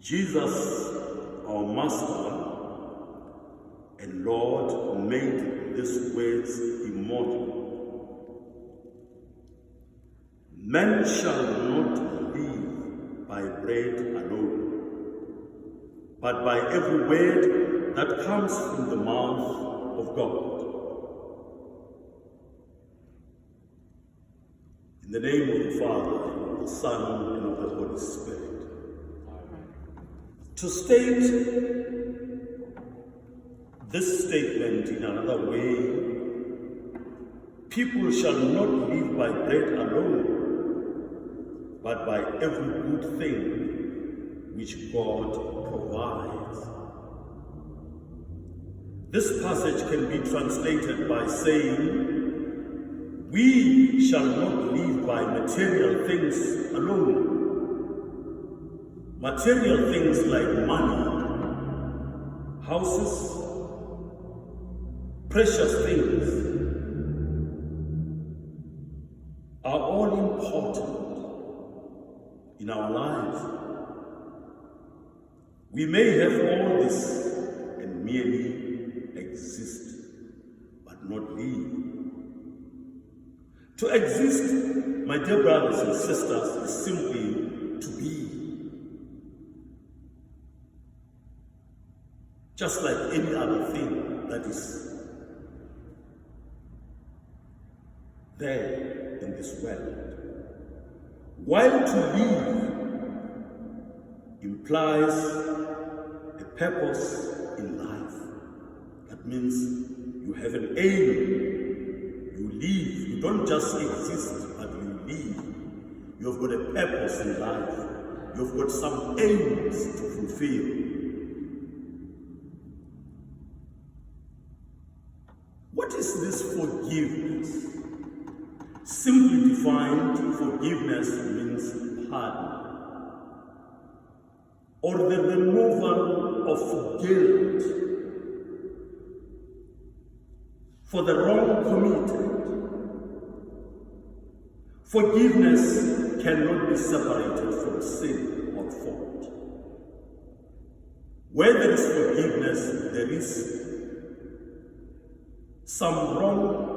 Jesus, our Master and Lord, made these words immortal. Men shall not live by bread alone, but by every word that comes from the mouth of God. In the name of the Father, and of the Son, and of the Holy Spirit. Amen. To state this statement in another way, people shall not live by bread alone, but by every good thing which God provides. This passage can be translated by saying, we shall not live by material things alone. Material things like money, houses, precious things are all important in our lives. We may have all this and merely exist, but not live. To exist, my dear brothers and sisters, is simply to be. Just like any other thing that is there in this world. While to live implies a purpose in life. That means you have an aim. You live. You don't just exist, but you live. You've got a purpose in life. You've got some aims to fulfill. What is this forgiveness? Simply defined, forgiveness means pardon, or the removal of guilt for the wrong committed. Forgiveness cannot be separated from sin or fault. Where there is forgiveness, there is some wrong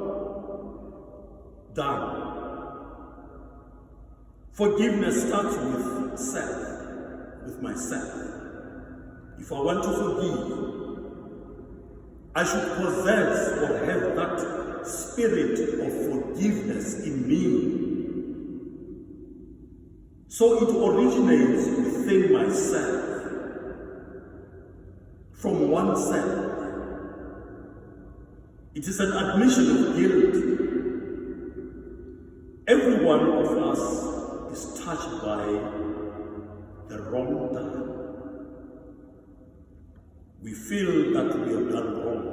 done. Forgiveness starts with self, with myself. If I want to forgive, I should possess or have that spirit of forgiveness in me. So it originates within myself, from oneself. It is an admission of guilt. Every one of us is touched by the wrong done. We feel that we have done wrong.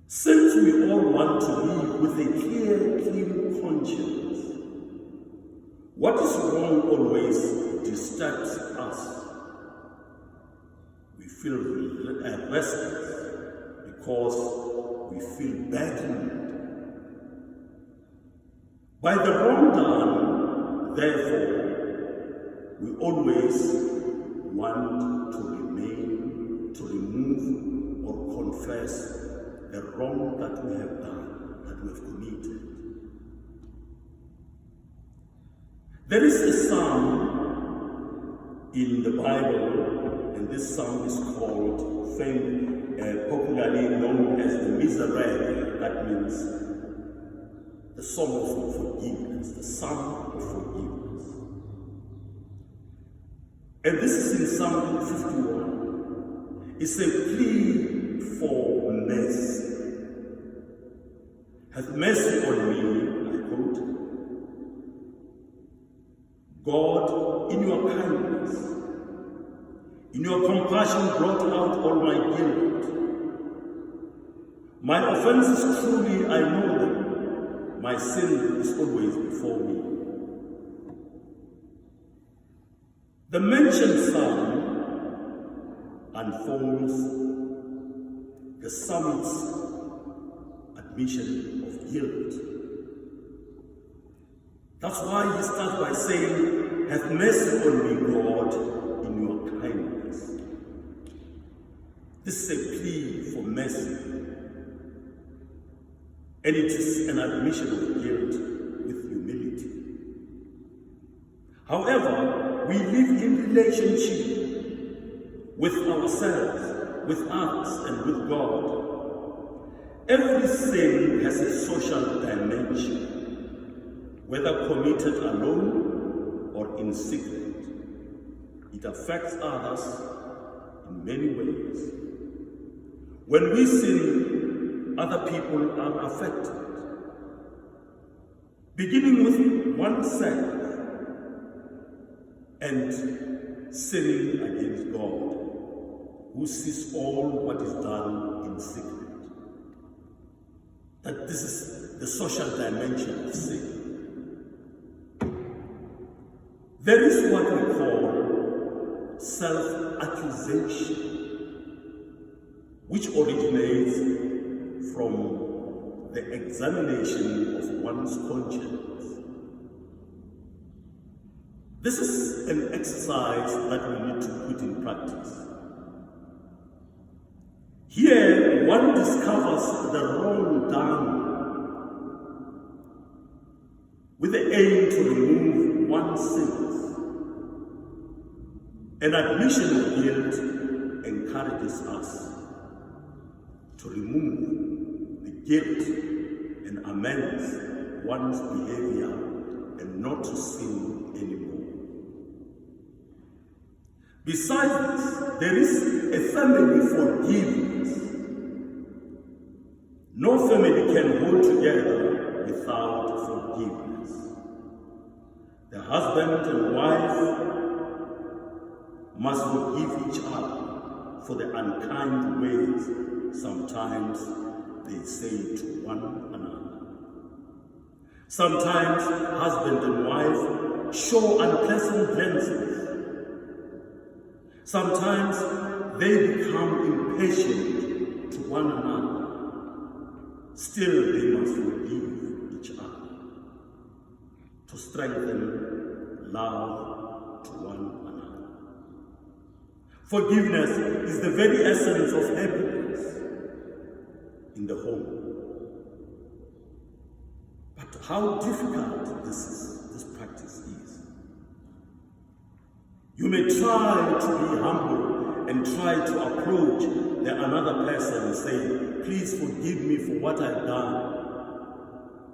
Since we all want to live with a clear, clean conscience, what is wrong always distracts us. We feel restless because we feel burdened. By the wrong done, therefore, we always want to remove or confess the wrong that we have done, that we have committed. There is a psalm in the Bible, and this psalm is called, popularly known as the Miserere. That means the song of forgiveness, the psalm of forgiveness. And this is in Psalm 51. It's a plea for mercy. Have mercy on me, I quote. God, in your kindness, in your compassion, brought out all my guilt. My offenses truly I know them. My sin is always before me. The mentioned psalm unfolds the psalmist's admission of guilt. That's why he starts by saying, have mercy on me, God, in your kindness. This is a plea for mercy, and it is an admission of guilt with humility. However, we live in relationship with ourselves, with others, and with God. Every sin has a social dimension, whether committed alone or in secret. It affects others in many ways. When we sin, other people are affected, beginning with oneself and sinning against God, who sees all what is done in secret. That this is the social dimension of sin. There is what we call self-accusation, which originates from the examination of one's conscience. This is an exercise that we need to put in practice. Here, one discovers the wrong done with the aim to remove one's sins. An admission of guilt encourages us to remove the guilt and amends one's behavior and not to sin anymore. Besides this, there is a family forgiveness. No family can hold together without forgiveness. The husband and wife must forgive each other for the unkind ways sometimes they say to one another. Sometimes husband and wife show unpleasant glances. Sometimes they become impatient to one another. Still, they must forgive each other to strengthen love to one another. Forgiveness is the very essence of happiness in the home. But how difficult this practice is. You may try to be humble and try to approach another person and say, please forgive me for what I've done.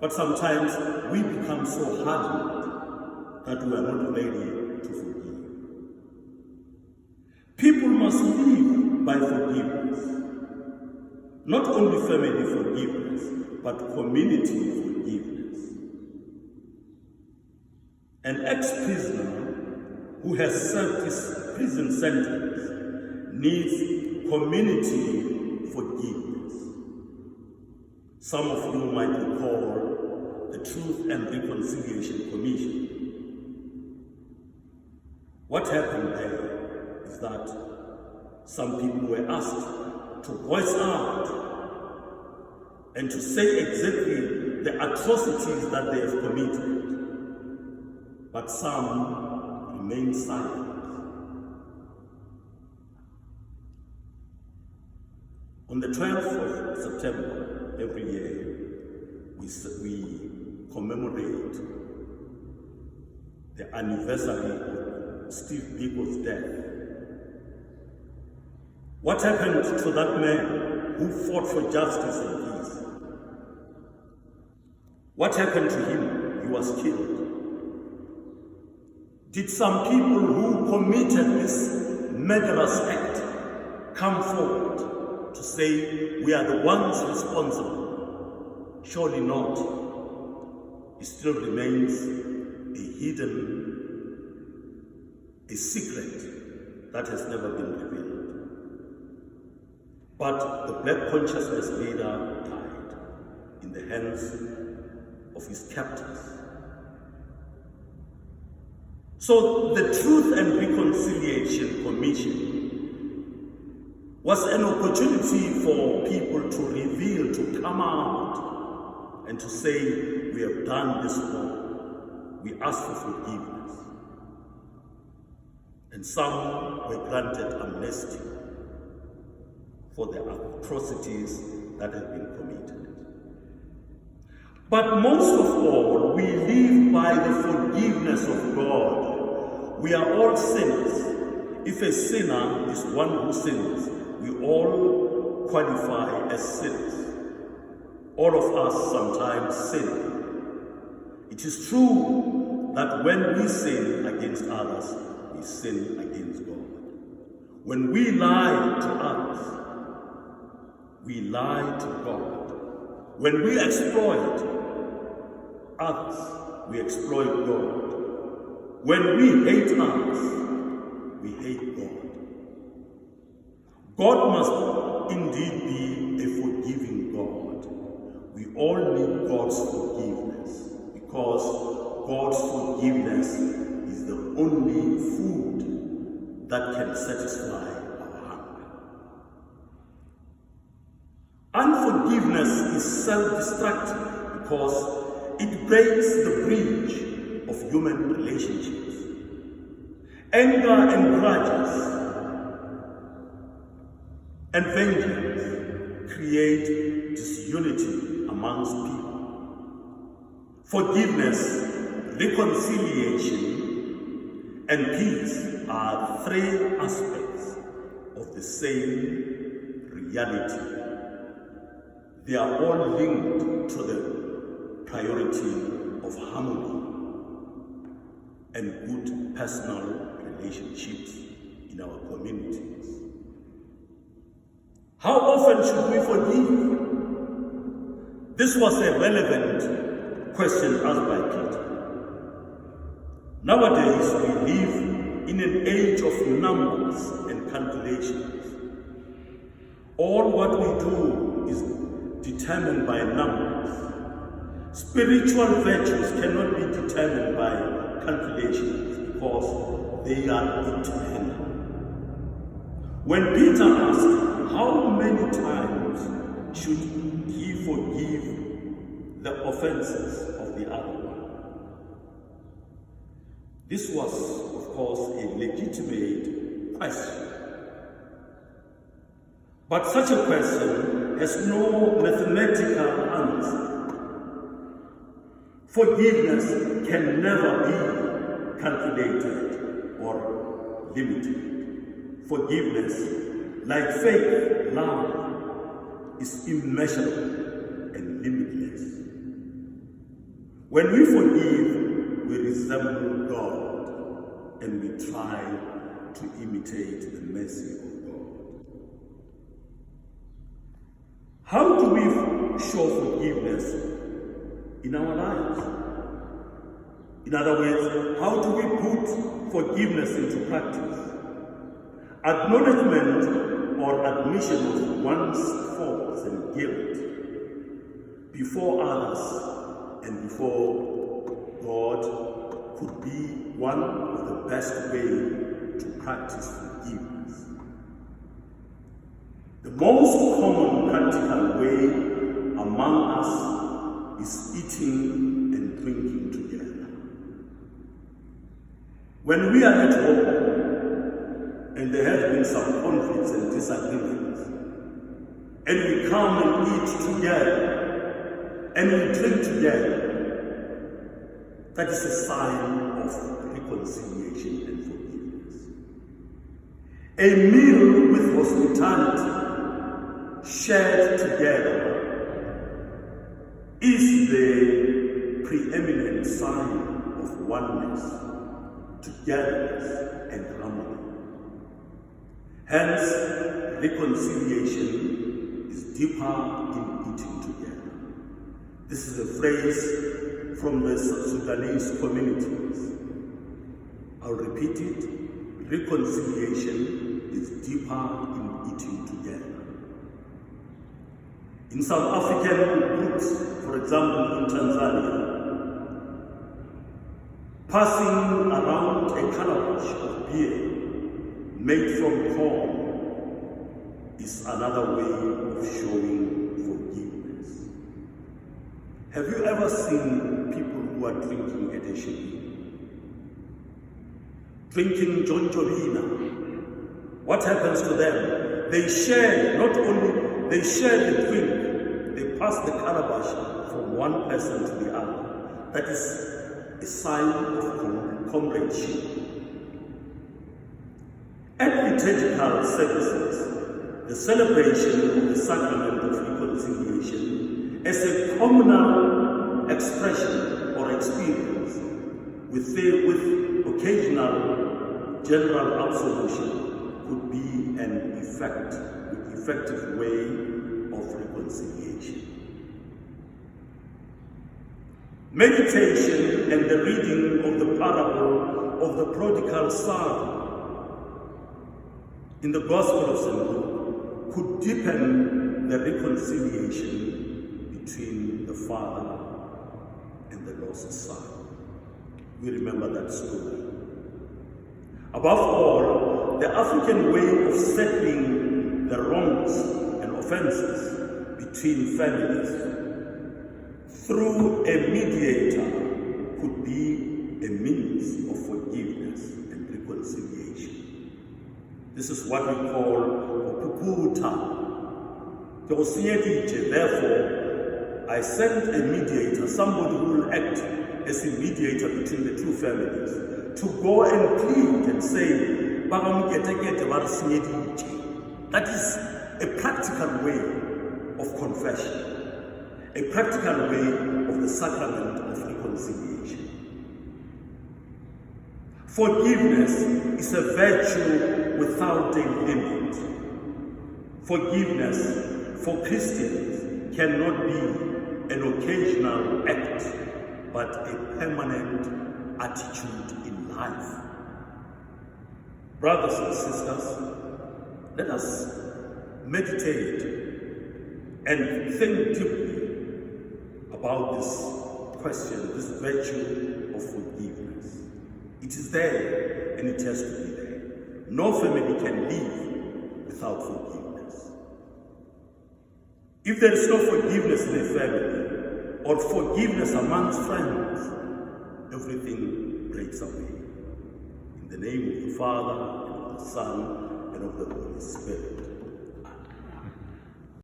But sometimes we become so hardened that we are not ready to forgive. People must live by forgiveness. Not only family forgiveness, but community forgiveness. An ex-prisoner who has served his prison sentence needs community forgiveness. Some of you might recall the Truth and Reconciliation Commission. What happened there is that some people were asked to voice out and to say exactly the atrocities that they have committed. But some remained silent. On the 12th of September every year, we commemorate the anniversary of Steve Biko's death. What happened to that man who fought for justice and peace? What happened to him? He was killed. Did some people who committed this murderous act come forward to say we are the ones responsible? Surely not. It still remains a secret that has never been revealed. But the Black Consciousness leader died in the hands of his captors. So the Truth and Reconciliation Commission was an opportunity for people to reveal, to come out and to say, we have done this wrong. We ask for forgiveness. and some were granted amnesty for the atrocities that have been committed. But most of all, we live by the forgiveness of God. We are all sinners. If a sinner is one who sins, we all qualify as sinners. All of us sometimes sin. It is true that when we sin against others, we sin against God. When we lie to others, we lie to God. When we exploit others, we exploit God. When we hate others, we hate God. God must indeed be a forgiving God. We all need God's forgiveness, because God's forgiveness is the only food that can satisfy our hunger. Unforgiveness is self-destructive because it breaks the bridge of human relationships. Anger and grudges and vengeance create disunity amongst people. Forgiveness, reconciliation, and peace are three aspects of the same reality. They are all linked to the priority of harmony and good personal relationships in our communities. How often should we forgive? This was a relevant question asked by Peter. Nowadays, we live in an age of numbers and calculations. All what we do is determined by numbers. Spiritual virtues cannot be determined by calculations because they are eternal. When Peter asked, how many times should he forgive the offenses of the other one? This was, of course, a legitimate question. But such a question has no mathematical answer. Forgiveness can never be calculated or limited. Forgiveness, like faith, love, is immeasurable and limitless. When we forgive, we resemble God and we try to imitate the mercy of God. How do we show forgiveness in our lives? In other words, how do we put forgiveness into practice? Acknowledgement or admission of one's faults and guilt before others and before God could be one of the best ways to practice forgiveness. The most common practical way among us is eating and drinking together. When we are at home and there have been some conflicts and disagreements, and we come and eat together and we drink together, that is a sign of reconciliation and forgiveness. A meal with hospitality shared together is the preeminent sign of oneness, togetherness, and harmony. Hence, reconciliation is deeper in eating together. This is a phrase from the Sudanese communities. I'll repeat it. Reconciliation is deeper in eating together. In some African groups, for example in Tanzania, passing around a calabash of beer made from corn is another way of showing forgiveness. Have you ever seen people who are drinking at a ship? drinking John Jovina. What happens to them? They share, not only they share the drink, they pass the calabash from one person to the other. That is a sign of comradeship. At liturgical services, the celebration of the sacrament of reconciliation as a communal expression or experience with occasional general absolution could be an effective way of reconciliation. Meditation and the reading of the parable of the prodigal son in the Gospel of St. Luke could deepen the reconciliation between the father and the lost son. We remember that story. Above all, the African way of settling the wrongs and offenses between families through a mediator could be a means of forgiveness and reconciliation. This is what we call Puputa. Therefore, I sent a mediator, somebody who will act as a mediator between the two families, to go and plead and say, that is a practical way of confession, a practical way of the sacrament of reconciliation. Forgiveness is a virtue without a limit. Forgiveness for Christians cannot be an occasional act, but a permanent attitude in life. Brothers and sisters, let us meditate and think deeply about this question, this virtue of forgiveness. It is there and it has to be there. No family can live without forgiveness. If there is no forgiveness in a family or forgiveness amongst friends, everything breaks away. In the name of the Father, and of the Son, and of the Holy Spirit.